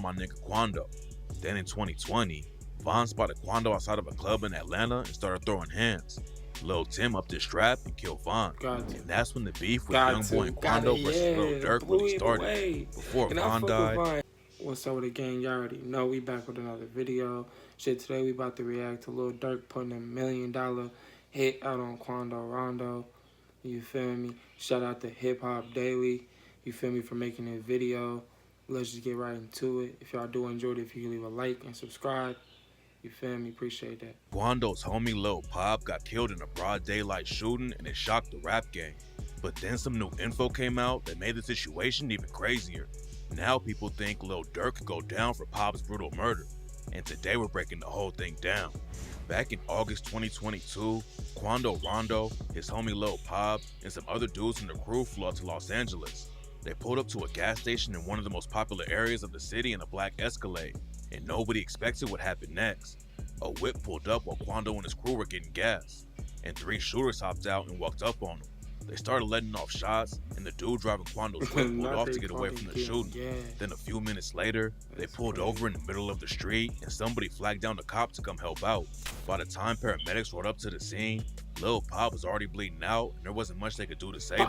my nigga Quando. Then in 2020, Von spotted Quando outside of a club in Atlanta and started throwing hands. Lil Tim upped his strap and killed Von. Got to. And that's when the beef with Got Youngboy to. and Got it, Quando versus Lil yeah. Durk Blew really either started. way. Before And I Von fuck with died, Vine. What's up with the gang? Y'all already know we back with another video. Shit, today we about to react to Lil Durk putting $1 million hit out on Quando Rondo. You feel me? Shout out to Hip Hop Daily. You feel me, for making this video. Let's just get right into it. If y'all do enjoy it, if you can leave a like and subscribe. You feel me? Appreciate that. Quando's homie Lil Pop got killed in a broad daylight shooting and it shocked the rap game. But then some new info came out that made the situation even crazier. Now people think Lil Durk could go down for Pop's brutal murder. And today we're breaking the whole thing down. Back in August 2022, Quando Rondo, his homie Lil Pop, and some other dudes in the crew flew out to Los Angeles. They pulled up to a gas station in one of the most popular areas of the city in a black Escalade, and nobody expected what happened next. A whip pulled up while Quando and his crew were getting gas, and 3 shooters hopped out and walked up on them. They started letting off shots, and the dude driving Quando's whip pulled off to get away from the shooting. Yeah. Then a few minutes later, they pulled over in the middle of the street, and somebody flagged down the cop to come help out. By the time paramedics rolled up to the scene, Lil Pop was already bleeding out, and there wasn't much they could do to save him.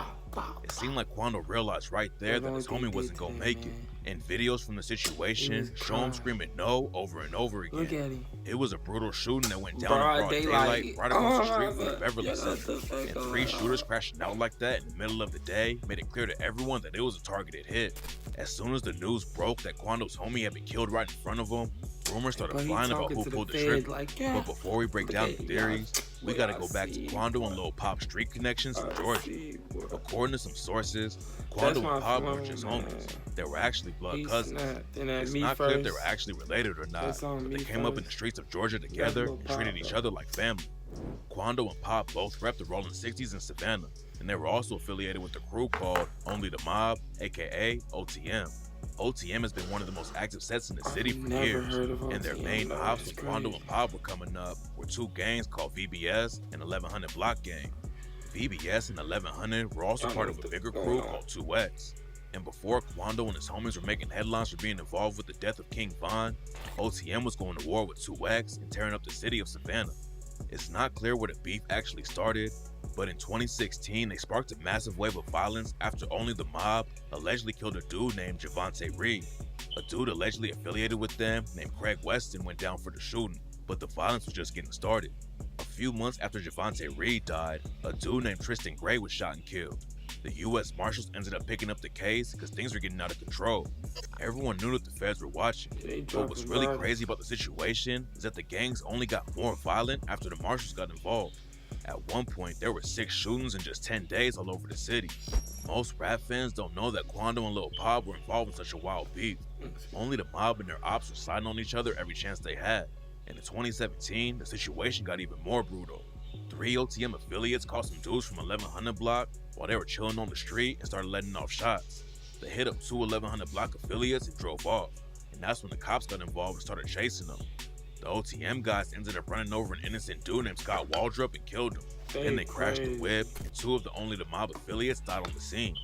It seemed like Quando realized right there that his homie wasn't gonna make it, and videos from the situation show him screaming no over and over again. Look at him. It was a brutal shooting that went down in broad daylight right across the street from Beverly Center, and 3 shooters crashing out like that in the middle of the day made it clear to everyone that it was a targeted hit. As soon as the news broke that Quando's homie had been killed right in front of him, rumors started flying about who pulled the trigger. But before we break down the theories, we gotta go back to Quando and Lil Pop's street connections in Georgia. According to some sources, Quando and Pop weren't just homies. They were actually blood cousins. It's not clear if they were actually related or not, but they came up in the streets of Georgia together and treated each other like family. Quando and Pop both repped the Rolling 60s in Savannah, and they were also affiliated with the crew called Only the Mob, aka OTM. OTM has been one of the most active sets in the city for years, and their main ops when Quando and Pop were coming up were 2 gangs called VBS and 1100 Block Gang. VBS and 1100 were also part of a bigger crew called 2X. And before Quando and his homies were making headlines for being involved with the death of King Von, OTM was going to war with 2X and tearing up the city of Savannah. It's not clear where the beef actually started, but in 2016 they sparked a massive wave of violence after Only the Mob allegedly killed a dude named Javante Reed. A dude allegedly affiliated with them named Craig Weston went down for the shooting, but the violence was just getting started. A few months after Javante Reed died, a dude named Tristan Gray was shot and killed. The US Marshals ended up picking up the case because things were getting out of control. Everyone knew that the feds were watching. What was really crazy about the situation is that the gangs only got more violent after the Marshals got involved. At one point, there were 6 shootings in just 10 days all over the city. Most rap fans don't know that Quando and Lil Pop were involved in such a wild beef. Only the mob and their ops were sliding on each other every chance they had. And in 2017, the situation got even more brutal. 3 OTM affiliates caught some dudes from 1100 Block while they were chilling on the street and started letting off shots. They hit up 2 1100 Block affiliates and drove off, and that's when the cops got involved and started chasing them. The OTM guys ended up running over an innocent dude named Scott Waldrop and killed him. Then they crashed the whip, and 2 of the Only the Mob affiliates died on the scene.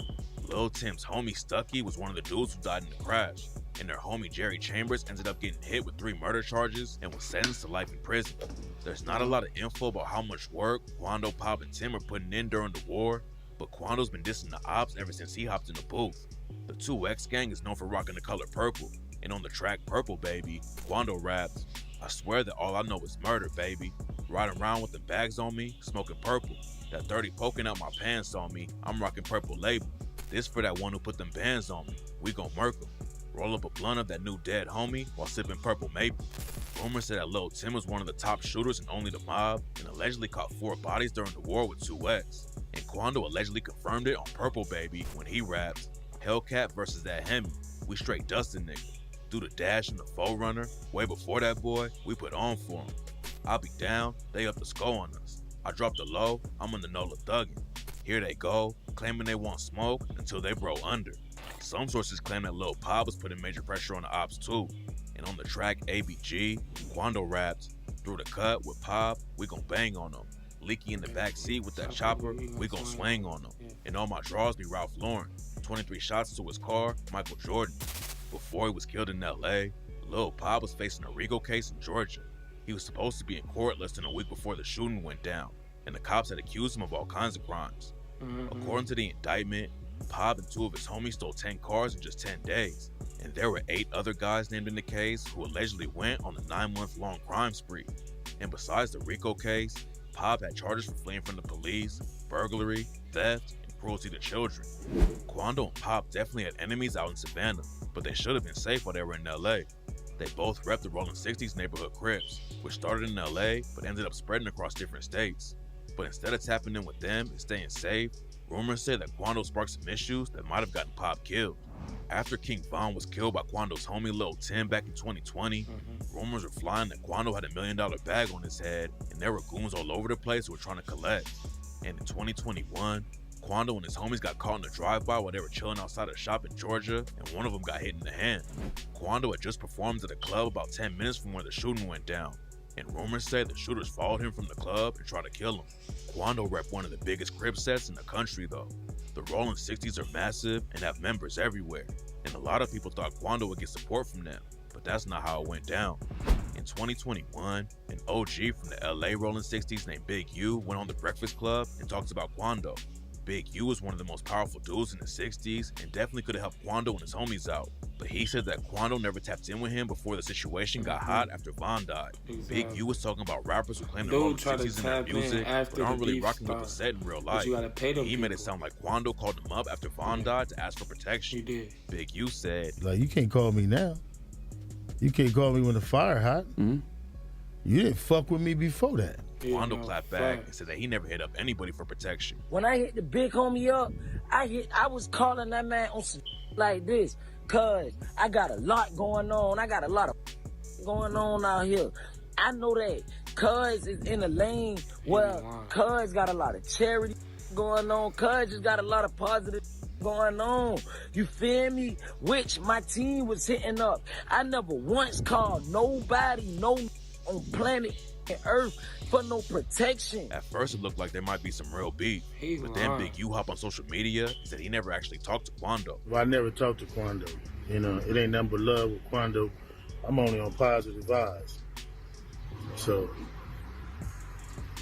Lil Tim's homie Stucky was one of the dudes who died in the crash, and their homie Jerry Chambers ended up getting hit with 3 murder charges and was sentenced to life in prison. There's not a lot of info about how much work Quando, Pop, and Tim are putting in during the war, but Quando's been dissing the ops ever since he hopped in the booth. The 2X gang is known for rocking the color purple, and on the track Purple Baby, Quando raps, "I swear that all I know is murder, baby. Riding around with the bags on me, smoking purple. That 30 poking out my pants on me, I'm rocking purple label. This for that one who put them bands on me, we gon' murk him. Roll up a blunt of that new dead homie while sipping purple maple." Rumors said that Lil Tim was one of the top shooters in Only the Mob and allegedly caught 4 bodies during the war with 2X. And Quando allegedly confirmed it on Purple Baby when he raps, "Hellcat versus that Hemi, we straight dustin' nigga. Do the dash and the forerunner, way before that boy, we put on for him. I'll be down, they up the skull on us. I drop the low, I'm in the NOLA thuggin'. Here they go, claiming they want smoke until they bro under." Some sources claim that Lil Pop was putting major pressure on the ops too. And on the track ABG, Quando raps, "Through the cut with Pop, we gon' bang on them. Leaky in the back seat with that chopper, we gon' swing on them. And all my draws be Ralph Lauren. 23 shots to his car, Michael Jordan." Before he was killed in LA, Lil Pop was facing a RICO case in Georgia. He was supposed to be in court less than a week before the shooting went down, and the cops had accused him of all kinds of crimes. According to the indictment, Pop and two of his homies stole 10 cars in just 10 days, and there were 8 other guys named in the case who allegedly went on a 9-month-long crime spree. And besides the RICO case, Pop had charges for fleeing from the police, burglary, theft, and cruelty to children. Quando and Pop definitely had enemies out in Savannah, but they should have been safe while they were in LA. They both repped the Rolling 60s neighborhood Crips, which started in LA but ended up spreading across different states. But instead of tapping in with them and staying safe, rumors say that Quando sparked some issues that might have gotten Pop killed. After King Von was killed by Quando's homie Lil Tim back in 2020, rumors were flying that Quando had $1 million bag on his head and there were goons all over the place who were trying to collect. And in 2021, Quando and his homies got caught in a drive-by while they were chilling outside a shop in Georgia, and one of them got hit in the hand. Quando had just performed at a club about 10 minutes from where the shooting went down, and rumors say the shooters followed him from the club and tried to kill him. Quando repped one of the biggest Crip sets in the country though. The Rolling 60s are massive and have members everywhere, and a lot of people thought Quando would get support from them, but that's not how it went down. In 2021, an OG from the LA Rolling 60s named Big U went on The Breakfast Club and talked about Quando. Big U was one of the most powerful dudes in the 60s and definitely could have helped Quando and his homies out. But he said that Quando never tapped in with him before the situation got hot after Von died. Exactly. Big U was talking about rappers who claim the Rolling 60s in their music, but aren't really rocking with the set in real life. He made it sound like Quando called him up after Von died to ask for protection. He did. Big U said, like, you can't call me now. You can't call me when the fire hot. You didn't fuck with me before that. Quando clapped back and said that he never hit up anybody for protection. When I hit the big homie up, I was calling that man on some like this, cuz I got a lot going on. I got a lot of going on out here. I know that cuz is in a lane where cuz got a lot of charity going on. Cuz just got a lot of positive going on. You feel me? Which my team was hitting up. I never once called nobody, no on planet Earth for no protection. At first it looked like there might be some real beef, but then Big U hopped on social media and said he never actually talked to Quando. Well, I never talked to Quando. You know, it ain't nothing but love with Quando. I'm only on positive vibes. So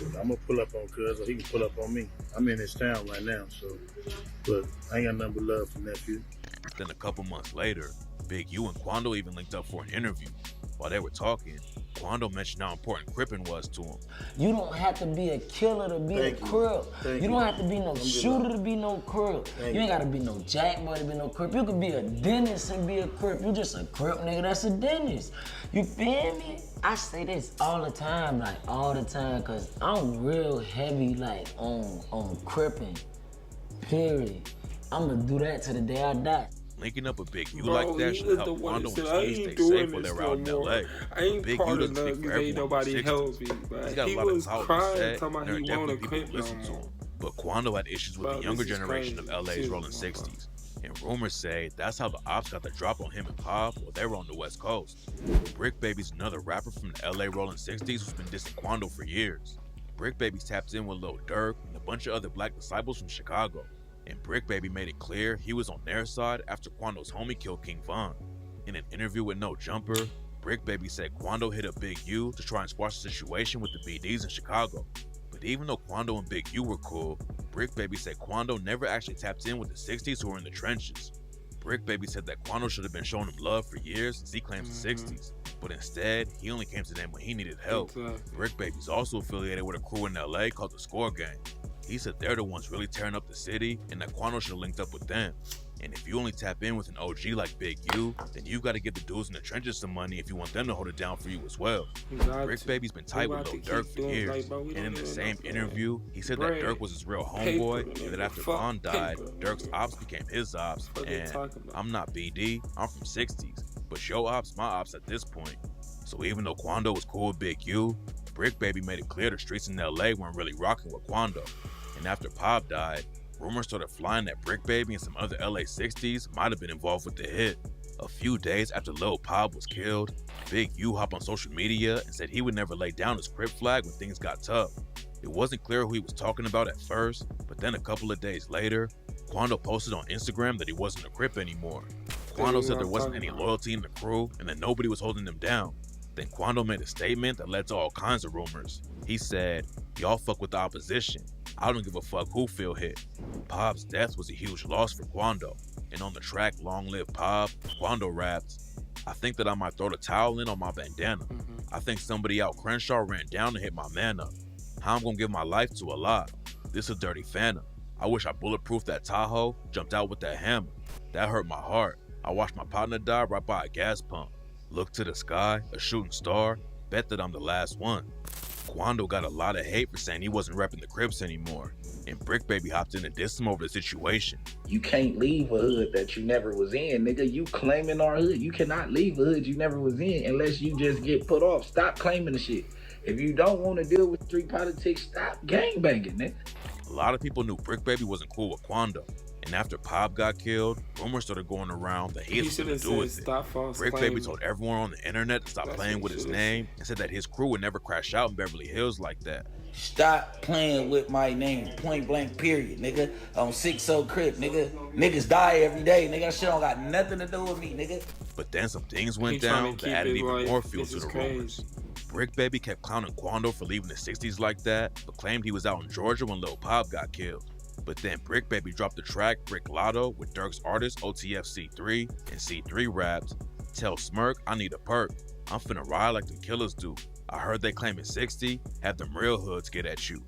I'm gonna pull up on Cuz, or he can pull up on me. I'm in this town right now, so but I ain't got nothing but love for nephew. Then a couple months later, Big U and Quando even linked up for an interview. While they were talking, Quando mentioned how important Crippin' was to him. You don't have to be a killer to be a Crip. You don't have to be no shooter to be no Crip. You ain't gotta be no jack boy to be no Crip. You could be a dentist and be a Crip. You just a Crip nigga that's a dentist. You feel me? I say this all the time, cause I'm real heavy like on Crippin', period. I'm gonna do that to the day I die. Linking up with Big U like that should help Quando and his homies stay safe while they're out in LA. Big U doesn't speak for everyone in the 60s. He's got a lot of power to say, and there are definitely people who listen to him. But Quando had issues with the younger generation of LA's Rolling 60s. And rumors say that's how the ops got the drop on him and Pop while they were on the West Coast. Brick Baby's another rapper from the LA Rolling 60s who's been dissing Quando for years. Brick Baby's tapped in with Lil Durk and a bunch of other black disciples from Chicago. And Brick Baby made it clear he was on their side after Quando's homie killed King Von. In an interview with No Jumper, Brick Baby said Quando hit up Big U to try and squash the situation with the BDs in Chicago. But even though Quando and Big U were cool, Brick Baby said Quando never actually tapped in with the 60s who were in the trenches. Brick Baby said that Quando should have been showing him love for years since he claims the 60s. But instead, he only came to them when he needed help. Brick Baby's also affiliated with a crew in LA called the Score Gang. He said they're the ones really tearing up the city and that Quando should have linked up with them. And if you only tap in with an OG like Big U, then you gotta give the dudes in the trenches some money if you want them to hold it down for you as well. Brick Baby's been tight with Lil Durk for years, and in the same interview, he said that Durk was his real homeboy, and that after Von died, Durk's ops became his ops, and I'm not BD, I'm from 60s, but your ops, my ops at this point. So even though Quando was cool with Big U, Brick Baby made it clear the streets in LA weren't really rocking with Quando. And after Pop died, rumors started flying that Brick Baby and some other LA 60s might have been involved with the hit. A few days after Lil Pop was killed, Big U hopped on social media and said he would never lay down his Crip flag when things got tough. It wasn't clear who he was talking about at first, but then a couple of days later, Quando posted on Instagram that he wasn't a Crip anymore. Quando said there wasn't any loyalty in the crew and that nobody was holding them down. Then Quando made a statement that led to all kinds of rumors. He said, "Y'all fuck with the opposition. I don't give a fuck who feel hit." Pop's death was a huge loss for Quando. And on the track Long Live Pop, Quando rapped, "I think that I might throw the towel in on my bandana. I think somebody out Crenshaw ran down and hit my man up. How I'm gonna give my life to Allah. This a dirty phantom. I wish I bulletproofed that Tahoe, jumped out with that hammer. That hurt my heart. I watched my partner die right by a gas pump. Look to the sky, a shooting star, bet that I'm the last one." Quando got a lot of hate for saying he wasn't repping the Crips anymore, and Brick Baby hopped in and dissed him over the situation. You can't leave a hood that you never was in, nigga. You claiming our hood. You cannot leave a hood you never was in unless you just get put off. Stop claiming the shit. If you don't want to deal with street politics, stop gangbanging, nigga. A lot of people knew Brick Baby wasn't cool with Quando, and after Pop got killed, rumors started going around that he had something to do with it. Brick Baby told everyone on the internet to stop playing with his name and said that his crew would never crash out in Beverly Hills like that. Stop playing with my name, point blank, period, nigga. On 6-0 Crip, nigga. Niggas die every day, nigga. That shit don't got nothing to do with me, nigga. But then some things went down that added even more fuel to the rumors. Brick Baby kept clowning Quando for leaving the 60s like that, but claimed he was out in Georgia when Lil Pop got killed. But then Brick Baby dropped the track Brick Lotto with Durk's artist OTF C3, and C3 rapped, "Tell Smirk I need a perk. I'm finna ride like them killers do. I heard they claiming 60, have them real hoods get at you."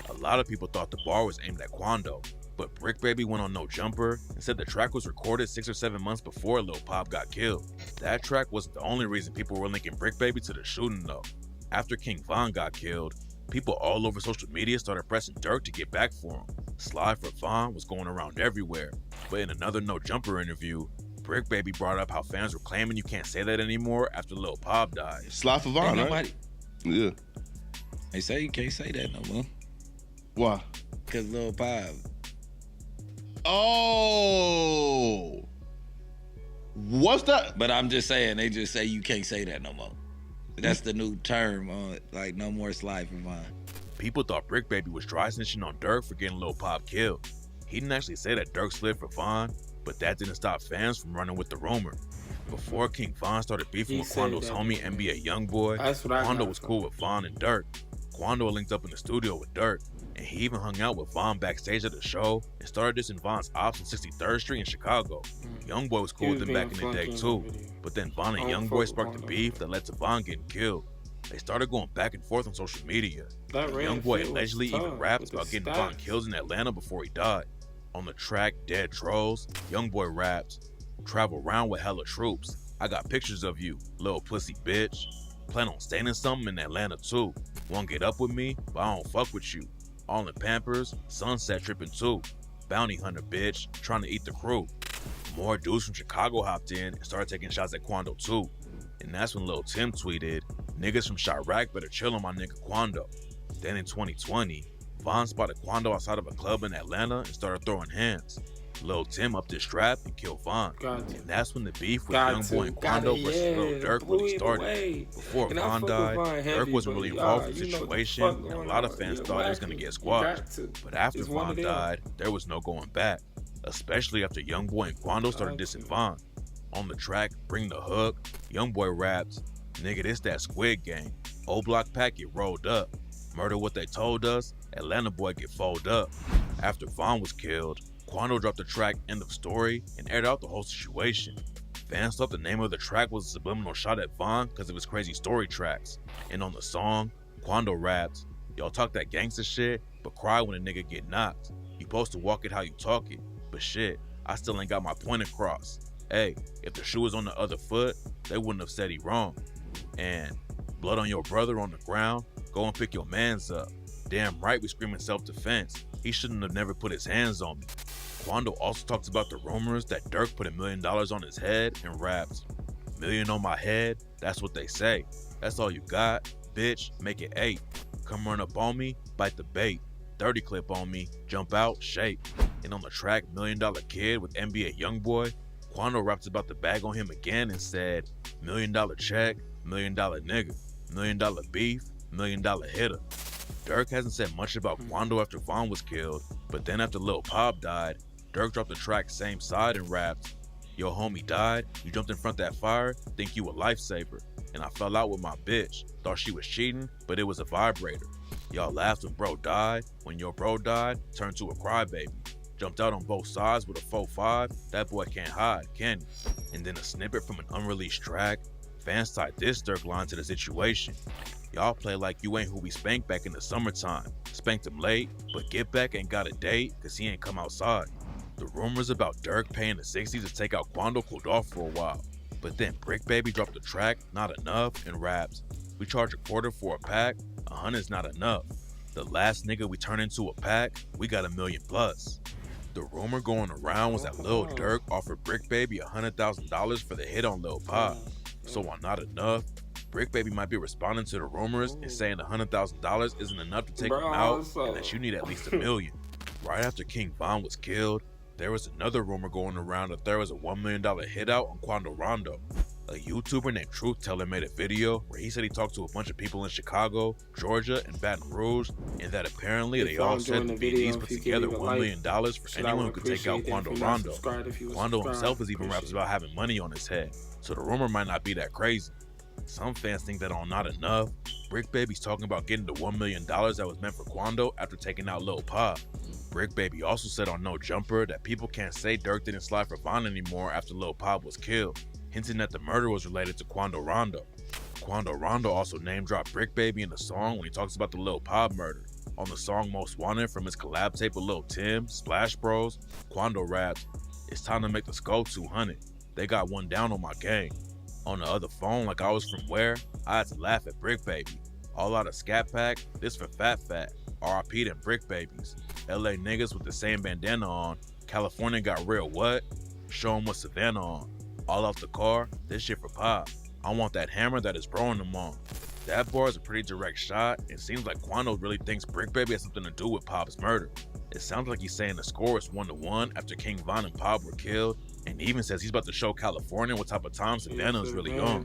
A lot of people thought the bar was aimed at Quando, but Brick Baby went on No Jumper and said the track was recorded 6 or 7 months before Lil Pop got killed. That track wasn't the only reason people were linking Brick Baby to the shooting though. After King Von got killed, people all over social media started pressing Durk to get back for him. Slide for Von was going around everywhere, but in another No Jumper interview, Brick Baby brought up how fans were claiming you can't say that anymore after Lil Pop died. Slide for Von, right? Yeah. They say you can't say that no more. Why? Cause Lil Pop. Oh. What's that? But I'm just saying, they just say you can't say that no more. That's the new term, like no more Slide for Von. People thought Brick Baby was dry snitching on Durk for getting Lil Pop killed. He didn't actually say that Durk slid for Von, but that didn't stop fans from running with the rumor. Before King Von started beefing with Quando's homie NBA Youngboy, Quando was cool with Von and Durk. Quando linked up in the studio with Durk, and he even hung out with Von backstage at the show and started dissing Von's ops on 63rd Street in Chicago. Youngboy was cool with them back in the day too, but then Von and Youngboy sparked a beef that led to Von getting killed. They started going back and forth on social media. Youngboy allegedly even rapped about getting Von killed in Atlanta before he died. On the track Dead Trolls, Youngboy rapped, "Travel around with hella troops. I got pictures of you, little pussy bitch. Plan on staying in something in Atlanta too. Won't get up with me, but I don't fuck with you. All in Pampers, sunset tripping too. Bounty hunter bitch, trying to eat the crew." More dudes from Chicago hopped in and started taking shots at Quando too. And that's when Lil Tim tweeted, "Niggas from Chirac better chill on my nigga Quando." Then in 2020, Von spotted Quando outside of a club in Atlanta and started throwing hands. Lil Tim upped his strap and killed Von. And that's when the beef with Youngboy and Quando versus Lil Durk really started. Before Von died, Durk wasn't really involved in the situation, and a lot of fans thought he was going to get squashed. But after Von died, there was no going back, especially after Youngboy and Quando started dissing Von. On the track Bring the Hook, Youngboy raps, "Nigga, this that Squid Game. Old block pack get rolled up. Murder what they told us, Atlanta boy get folded up." After Von was killed, Quando dropped the track End of Story and aired out the whole situation. Fans thought the name of the track was a subliminal shot at Von because of his crazy story tracks. And on the song, Quando raps, "Y'all talk that gangster shit, but cry when a nigga get knocked. You supposed to walk it how you talk it, but shit, I still ain't got my point across. Hey, if the shoe was on the other foot, they wouldn't have said he wrong. And blood on your brother on the ground, go and pick your mans up. Damn right we screaming self-defense. He shouldn't have never put his hands on me." Quando also talks about the rumors that Durk put $1 million on his head and raps, "Million on my head, that's what they say. That's all you got, bitch, make it 8. Come run up on me, bite the bait. 30 clip on me, jump out, shake." And on the track $1 Million Kid with NBA Youngboy, Quando raps about the bag on him again and said, $1 million check, $1 million nigga, $1 million beef, $1 million hitter. Durk hasn't said much about Quando after Von was killed, but then after Lil Pop died, Durk dropped the track Same Side and rapped, Your homie died, you jumped in front of that fire, think you a lifesaver. And I fell out with my bitch, thought she was cheating, but it was a vibrator. Y'all laughed when bro died, when your bro died, turned to a crybaby. Jumped out on both sides with a 4-5, that boy can't hide, can he? And then a snippet from an unreleased track. Fans tied this Durk line to the situation. Y'all play like you ain't who we spanked back in the summertime. Spanked him late, but Get Back ain't got a date, cause he ain't come outside. The rumors about Durk paying the 60s to take out Quando cooled off for a while. But then Brick Baby dropped the track, Not Enough, and raps. We charge a quarter for a pack, 100's not enough. The last nigga we turn into a pack, we got $1 million plus. The rumor going around was that Lil Durk offered Brick Baby $100,000 for the hit on Lil Pop. So on Not Enough, Brick Baby might be responding to the rumors and saying $100,000 isn't enough to take him out and that you need at least $1 million. Right after King Von was killed, there was another rumor going around that there was a $1 million hit out on Quando Rondo. A YouTuber named Truth Teller made a video where he said he talked to a bunch of people in Chicago, Georgia, and Baton Rouge, and that apparently they all said the BDs put together $1 million for anyone who could take out Quando Rondo. Quando himself has even raps about having money on his head, so the rumor might not be that crazy. Some fans think that on Not Enough, Brick Baby's talking about getting the $1 million that was meant for Quando after taking out Lil Pop. Brick Baby also said on No Jumper that people can't say Durk didn't slide for Von anymore after Lil Pop was killed, hinting that the murder was related to Quando Rondo. Quando Rondo also name-dropped Brick Baby in the song when he talks about the Lil Pop murder. On the song Most Wanted from his collab tape with Lil Tim, Splash Bros, Quando raps, "It's time to make the skull 200. They got one down on my gang." On the other phone, like I was from where, I had to laugh at Brick Baby. All out of Scat Pack, this for Fat Fat, RIP them Brick Babies. LA niggas with the same bandana on, California got real what? Show 'em what Savannah on. All out the car, this shit for Pop. I want that hammer that is throwing them on. That bar is a pretty direct shot. It seems like Quando really thinks Brick Baby has something to do with Pop's murder. It sounds like he's saying the score is 1-1 after King Von and Pop were killed, and he even says he's about to show California what type of time Savannah is really on.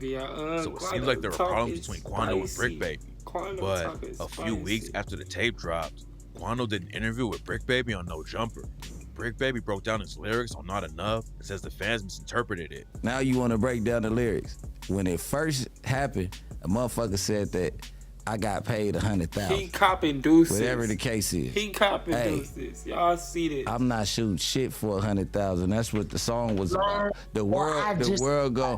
So it seems like there were problems between Quando and Brick Baby. But a few weeks after the tape dropped, Quando did an interview with Brick Baby on No Jumper. Brick Baby broke down his lyrics on Not Enough and says the fans misinterpreted it. Now you want to break down the lyrics. When it first happened, a motherfucker said that I got paid $100,000. He copping deuces. Whatever the case is. He copping deuces. Y'all see this. I'm not shooting shit for $100,000. That's what the song was about. The world go.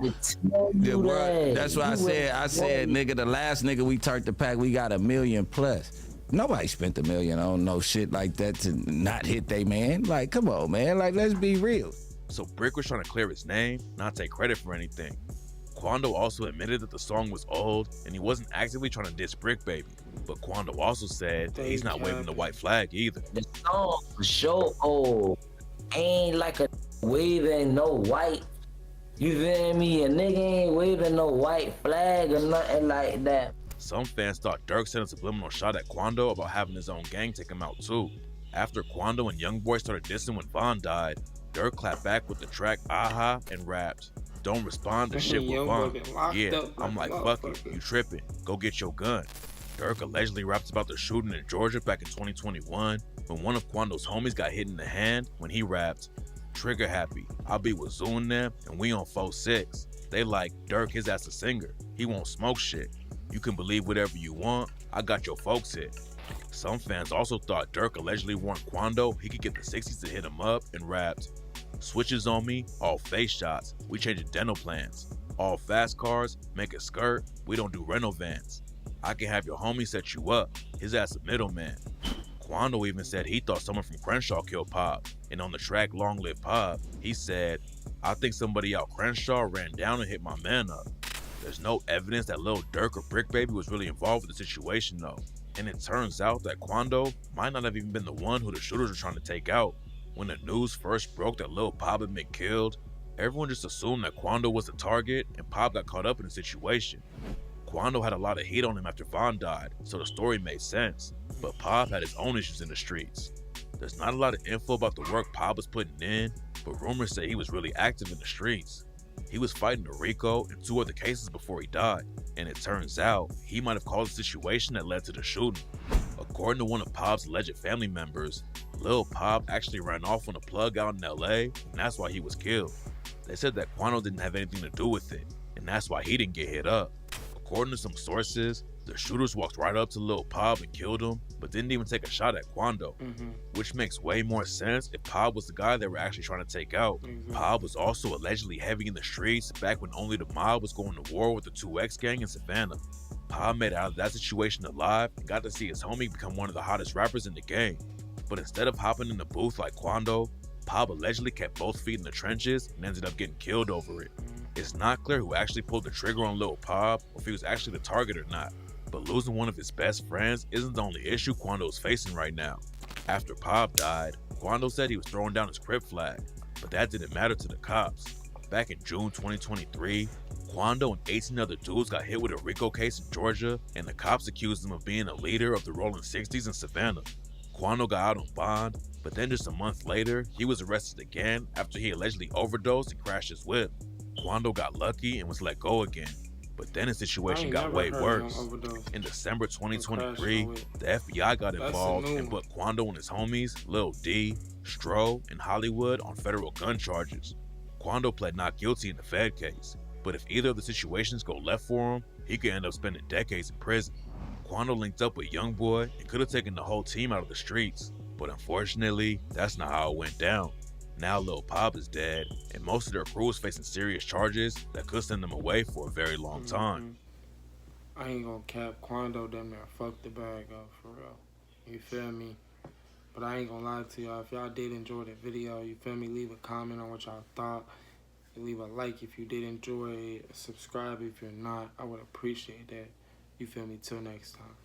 That's why I said, nigga, the last nigga we turned the pack, we got $1 million plus. Nobody spent $1 million on no shit like that to not hit they man. Like, come on, man. Like, let's be real. So Brick was trying to clear his name, not take credit for anything. Quando also admitted that the song was old and he wasn't actively trying to diss Brick Baby. But Quando also said that he's not waving the white flag either. The song for sure old. Ain't like a waving no white. You feel me? A nigga ain't waving no white flag or nothing like that. Some fans thought Durk sent a subliminal shot at Quando about having his own gang take him out too. After Quando and Youngboy started dissing when Von died, Durk clapped back with the track Aha and rapped, "Don't respond to shit with Von." Yeah, I'm like, fuck it, you tripping, go get your gun. Durk allegedly raps about the shooting in Georgia back in 2021 when one of Quando's homies got hit in the hand when he rapped, "Trigger happy, I'll be with Zoo and them and we on 4-6. They like, Durk his ass a singer, he won't smoke shit. You can believe whatever you want, I got your folks hit." Some fans also thought Durk allegedly warned Quando he could get the 60s to hit him up and rapped, "Switches on me, all face shots, we changing dental plans. All fast cars, make a skirt, we don't do rental vans. I can have your homie set you up, his ass a middleman." Quando even said he thought someone from Crenshaw killed Pop, and on the track Long Live Pop, he said, "I think somebody out Crenshaw ran down and hit my man up." There's no evidence that Lil Durk or Brick Baby was really involved with the situation though, and it turns out that Quando might not have even been the one who the shooters were trying to take out. When the news first broke that Lil Pop had been killed, everyone just assumed that Quando was the target and Pop got caught up in the situation. Quando had a lot of heat on him after Von died, so the story made sense, but Pop had his own issues in the streets. There's not a lot of info about the work Pop was putting in, but rumors say he was really active in the streets. He was fighting a RICO in 2 other cases before he died, and it turns out he might have caused the situation that led to the shooting. According to one of Pop's alleged family members, Lil Pop actually ran off on a plug out in LA, and that's why he was killed. They said that Quando didn't have anything to do with it, and that's why he didn't get hit up. According to some sources, the shooters walked right up to Lil Pab and killed him, but didn't even take a shot at Quando, which makes way more sense if Pab was the guy they were actually trying to take out. Pab was also allegedly heavy in the streets back when only the mob was going to war with the 2X gang in Savannah. Pab made it out of that situation alive and got to see his homie become one of the hottest rappers in the game. But instead of hopping in the booth like Quando, Pab allegedly kept both feet in the trenches and ended up getting killed over it. It's not clear who actually pulled the trigger on Lil Pab or if he was actually the target or not. But losing one of his best friends isn't the only issue Quando is facing right now. After Pab died, Quando said he was throwing down his Crip flag, but that didn't matter to the cops. Back in June 2023, Quando and 18 other dudes got hit with a RICO case in Georgia, and the cops accused him of being a leader of the Rolling 60s in Savannah. Quando got out on bond, but then just a month later, he was arrested again after he allegedly overdosed and crashed his whip. Quando got lucky and was let go again. But then his situation got way worse. In December 2023, the FBI got involved and put Quando and his homies, Lil D, Stro, and Hollywood on federal gun charges. Quando pled not guilty in the Fed case, but if either of the situations go left for him, he could end up spending decades in prison. Quando linked up with YoungBoy and could have taken the whole team out of the streets, but unfortunately, that's not how it went down. Now Lil Pab is dead, and most of their crew is facing serious charges that could send them away for a very long time. I ain't gonna cap, Quando damn near fucked the bag up, for real. You feel me? But I ain't gonna lie to y'all, if y'all did enjoy the video, you feel me, leave a comment on what y'all thought. Leave a like if you did enjoy it, subscribe if you're not. I would appreciate that. You feel me? Till next time.